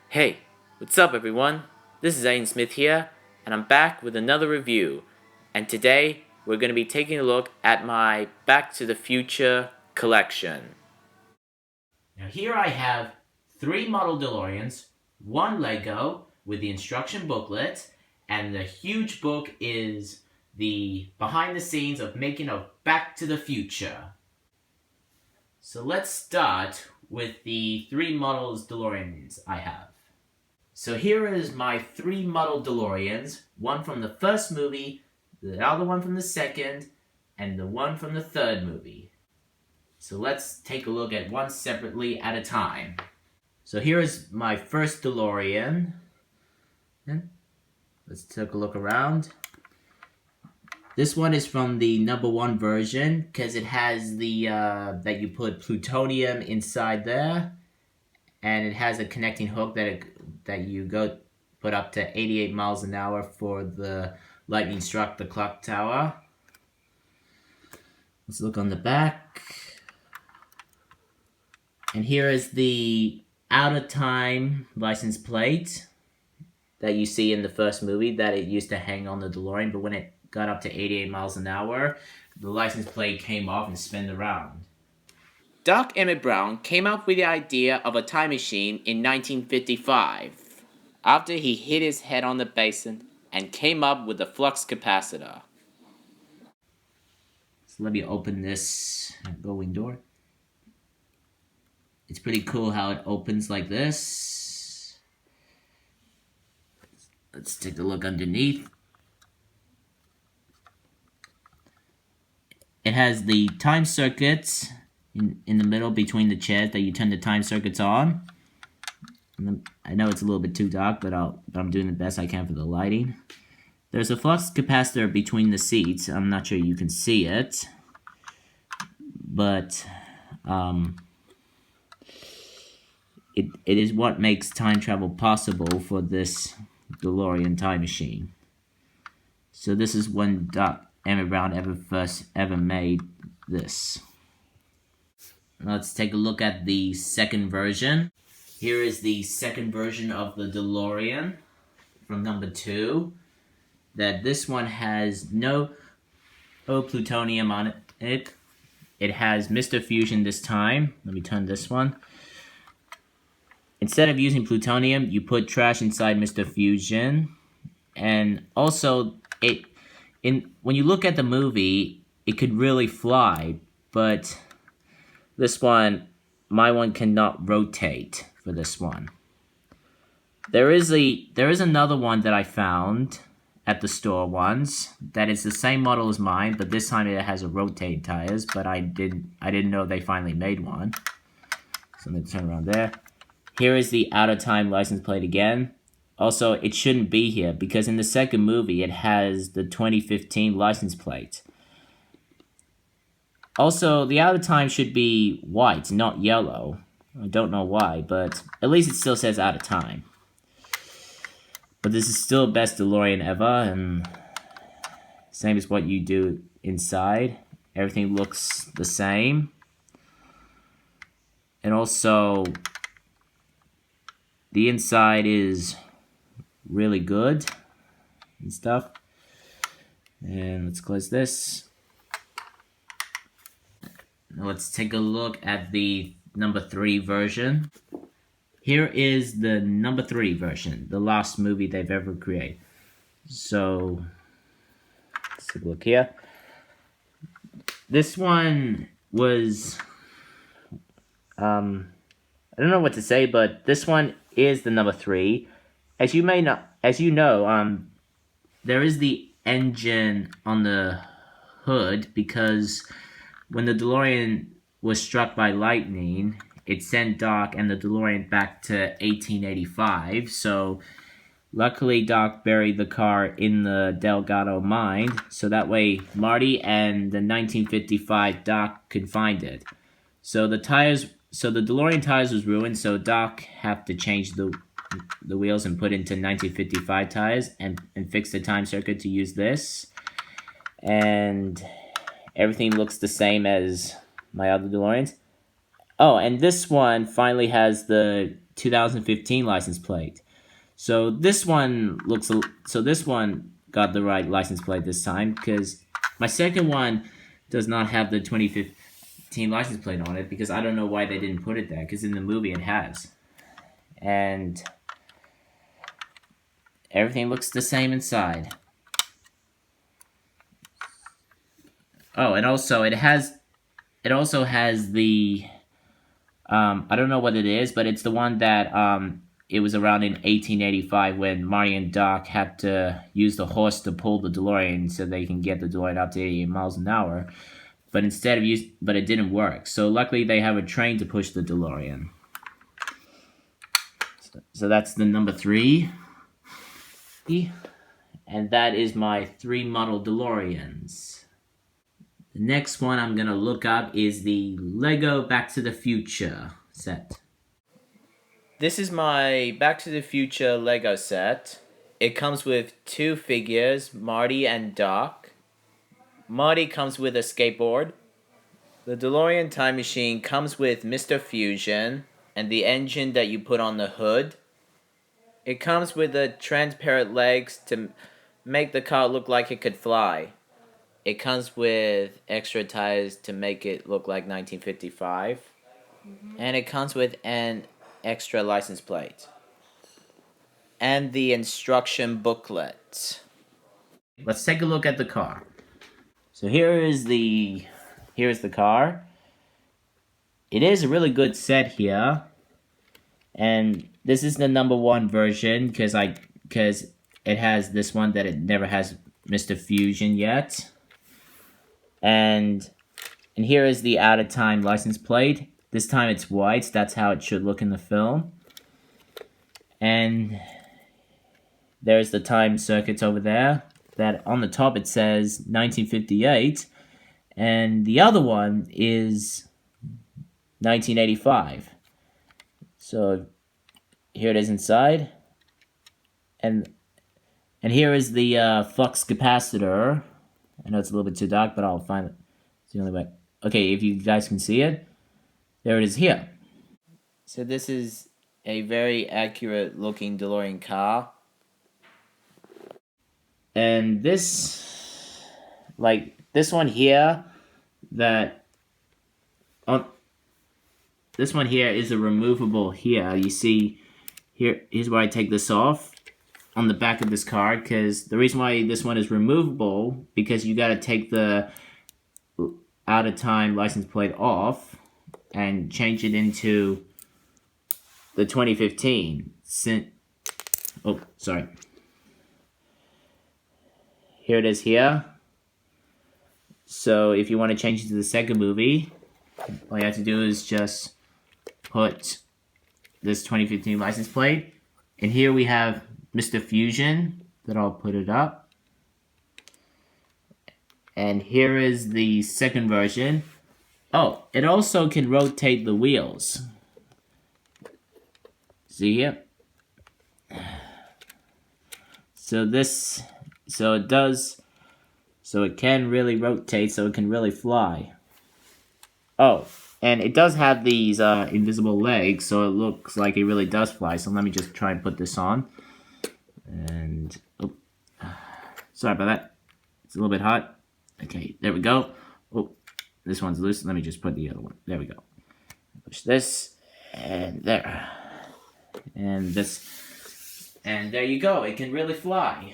Hey, what's up everyone? This is Ian Smith here, and I'm back with another review. And today, we're going to be taking a look at my Back to the Future collection. Now here I have 3 model DeLoreans, 1 Lego with the instruction booklet, and the huge book is the behind the scenes of making a Back to the Future. So let's start with the 3 models DeLoreans I have. So here is my 3 model DeLoreans, one from the first movie, the other one from the second, and the one from the third movie. So let's take a look at one separately at a time. So here is my first DeLorean. Let's take a look around. This one is from the number 1 version because it has the that you put plutonium inside there, and it has a connecting hook that you go put up to 88 miles an hour for the lightning struck the clock tower. Let's look on the back. And here is the out of time license plate that you see in the first movie that it used to hang on the DeLorean, but when it got up to 88 miles an hour, the license plate came off and spun around. Doc Emmett Brown came up with the idea of a time machine in 1955 after he hit his head on the basin and came up with the flux capacitor. So let me open this going door. It's pretty cool how it opens like this. Let's take a look underneath. It has the time circuits in the middle between the chairs that you turn the time circuits on. I know it's a little bit too dark, but I'm doing the best I can for the lighting. There's a flux capacitor between the seats. I'm not sure you can see it, but it is what makes time travel possible for this DeLorean time machine. So this is when Doc Emmett Brown ever made this. Let's take a look at the second version. Here is the second version of the DeLorean from number 2. That this one has no plutonium on it. It has Mr. Fusion this time. Let me turn this one. Instead of using plutonium, you put trash inside Mr. Fusion. And also, when you look at the movie, it could really fly, but this one, my one cannot rotate for this one. There is another one that I found at the store once that is the same model as mine, but this time it has a rotating tires, but I didn't know they finally made one. So let me turn around there. Here is the out of time license plate again. Also, it shouldn't be here because in the second movie it has the 2015 license plate. Also, the out of time should be white, not yellow. I don't know why, but at least it still says out of time. But this is still the best DeLorean ever, and same as what you do inside. Everything looks the same. And also, the inside is really good and stuff. And let's close this. Now let's take a look at the number 3 version. Here is the number 3 version, the last movie they've ever created. So, let's take a look here. This one was, I don't know what to say, but this one is the number 3. As you know, there is the engine on the hood because when the DeLorean was struck by lightning, it sent Doc and the DeLorean back to 1885. So luckily Doc buried the car in the Delgado mine, so that way Marty and the 1955 Doc could find it. So the DeLorean tires was ruined, so Doc had to change the wheels and put into 1955 tires and fix the time circuit to use this. And everything looks the same as my other DeLoreans. Oh, and this one finally has the 2015 license plate. So this one got the right license plate this time, because my second one does not have the 2015 license plate on it, because I don't know why they didn't put it there, because in the movie it has. And everything looks the same inside. Oh, and also it also has the I don't know what it is, but it's the one that it was around in 1885 when Marty and Doc had to use the horse to pull the DeLorean so they can get the DeLorean up to 80 miles an hour. But but it didn't work. So luckily they have a train to push the DeLorean. So that's the number 3. And that is my 3 model DeLoreans. The next one I'm gonna look up is the Lego Back to the Future set. This is my Back to the Future Lego set. It comes with 2 figures, Marty and Doc. Marty comes with a skateboard. The DeLorean time machine comes with Mr. Fusion and the engine that you put on the hood. It comes with the transparent legs to make the car look like it could fly. It comes with extra tires to make it look like 1955. And it comes with an extra license plate. And the instruction booklet. Let's take a look at the car. So here's the car. It is a really good set here. And this is the number 1 version because it has this one that it never has Mr. Fusion yet. And here is the out of time license plate. This time it's white. That's how it should look in the film. And there's the time circuits over there. That on the top it says 1958. And the other one is 1985. So here it is inside. And here is the flux capacitor. I know it's a little bit too dark, but I'll find it. It's the only way. Okay, if you guys can see it, there it is here. So this is a very accurate looking DeLorean car. And this one here this one here is a removable here. You see, here's where I take this off on the back of this car, because the reason why this one is removable, because you got to take the out of time license plate off and change it into the 2015. Oh, sorry. Here it is here. So if you want to change it to the second movie, all you have to do is just put this 2015 license plate. And here we have Mr. Fusion, that I'll put it up. And here is the second version. Oh, it also can rotate the wheels. See here? So it can really rotate, so it can really fly. Oh, and it does have these invisible legs, so it looks like it really does fly. So let me just try and put this on. And, oh, sorry about that. It's a little bit hot. Okay, there we go. Oh, this one's loose. Let me just put the other one. There we go. Push this, and there. And this. And there you go. It can really fly.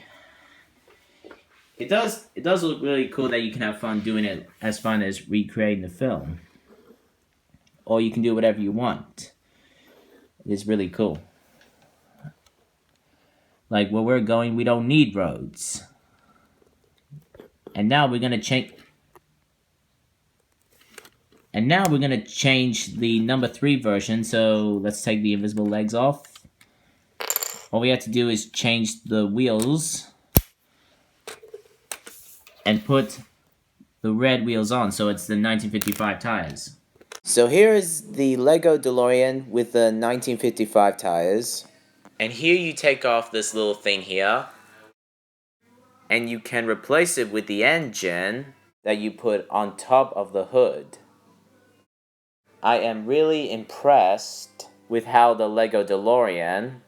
It does look really cool that you can have fun doing it, as fun as recreating the film. Or you can do whatever you want. It's really cool. Like where we're going, we don't need roads. And now we're gonna change. And now we're gonna change the number 3 version. So let's take the invisible legs off. All we have to do is change the wheels and put the red wheels on, so it's the 1955 tires. So here is the Lego DeLorean with the 1955 tires. And here you take off this little thing here, and you can replace it with the engine that you put on top of the hood. I am really impressed with how the Lego DeLorean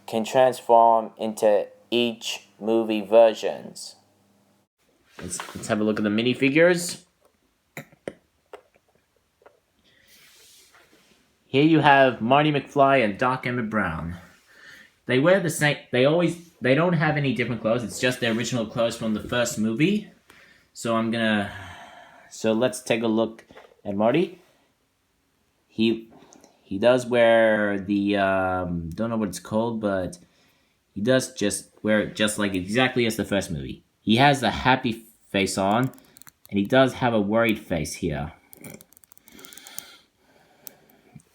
can transform into each movie versions. Let's have a look at the minifigures. Here you have Marty McFly and Doc Emmett Brown. They wear the same. They don't have any different clothes. It's just their original clothes from the first movie. So let's take a look at Marty. He does wear the don't know what it's called, but he does just wear it just like exactly as the first movie. He has a happy face on, and he does have a worried face here.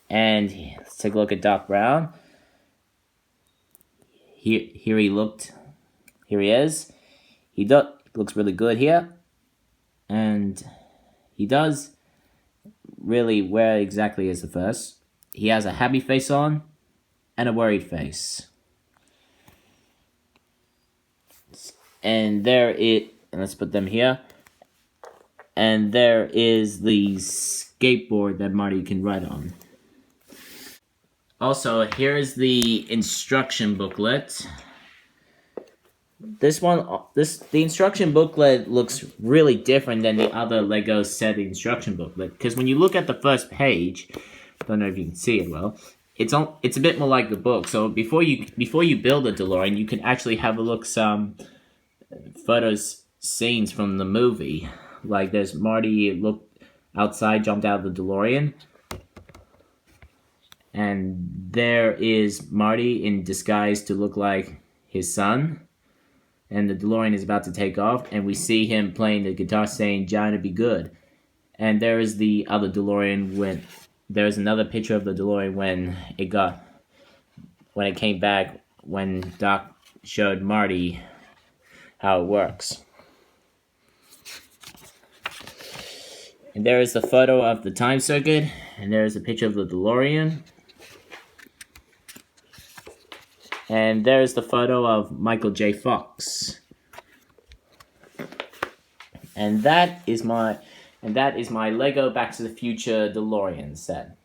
And let's take a look at Doc Brown. Here he is. He looks really good here, and he does really wear exactly as the first. He has a happy face on and a worried face. And let's put them here. And there is the skateboard that Marty can ride on. Also, here is the instruction booklet. The instruction booklet looks really different than the other Lego set instruction booklet. Because when you look at the first page, don't know if you can see it well, it's a bit more like the book. So before you build a DeLorean, you can actually have a look some photos, scenes from the movie. Like there's Marty looked outside, jumped out of the DeLorean. And there is Marty in disguise to look like his son. And the DeLorean is about to take off, and we see him playing the guitar saying, "Johnny be good." And there is the other DeLorean there's another picture of the DeLorean when it came back, when Doc showed Marty how it works. And there is the photo of the time circuit, and there is a picture of the DeLorean. And there's the photo of Michael J. Fox. And that is my Lego Back to the Future DeLorean set.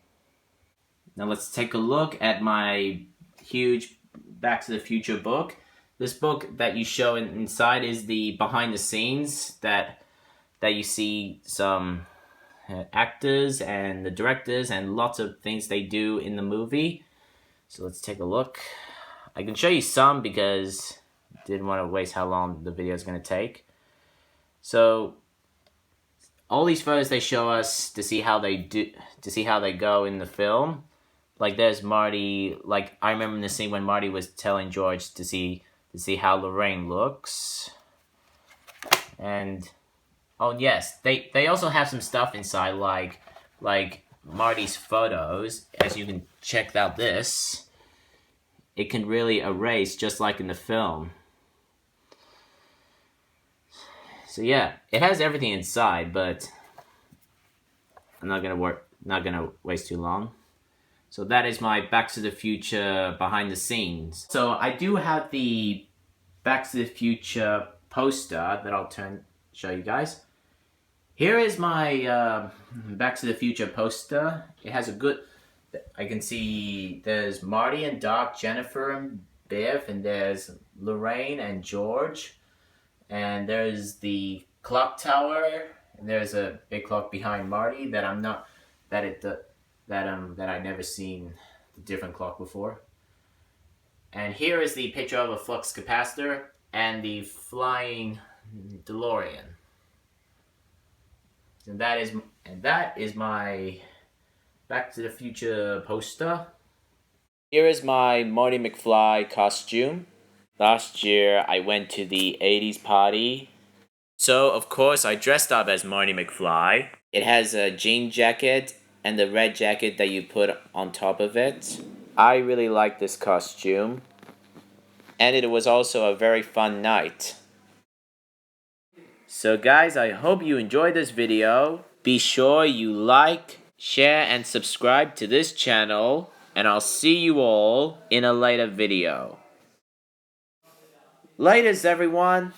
Now let's take a look at my huge Back to the Future book. This book that you show inside is the behind the scenes that you see some actors and the directors and lots of things they do in the movie. So let's take a look. I can show you some because I didn't want to waste how long the video is going to take. So all these photos they show us to see how they go in the film. Like there's Marty. Like I remember in the scene when Marty was telling George to see how Lorraine looks. And oh yes, they also have some stuff inside like Marty's photos. As you can check out this. It can really erase just like in the film. So yeah, it has everything inside, but I'm not gonna waste too long. So that is my Back to the Future behind the scenes. So I do have the Back to the Future poster that I'll show you guys. Here is my Back to the Future poster. It has a good. I can see there's Marty and Doc, Jennifer and Biff, and there's Lorraine and George, and there's the clock tower, and there's a big clock behind Marty that I never seen a different clock before. And here is the picture of a flux capacitor and the flying DeLorean. And that is my Back to the Future poster. Here is my Marty McFly costume. Last year I went to the 80s party. So of course I dressed up as Marty McFly. It has a jean jacket and the red jacket that you put on top of it. I really like this costume. And it was also a very fun night. So guys, I hope you enjoyed this video. Be sure you like, share, and subscribe to this channel, and I'll see you all in a later video. Laters, everyone!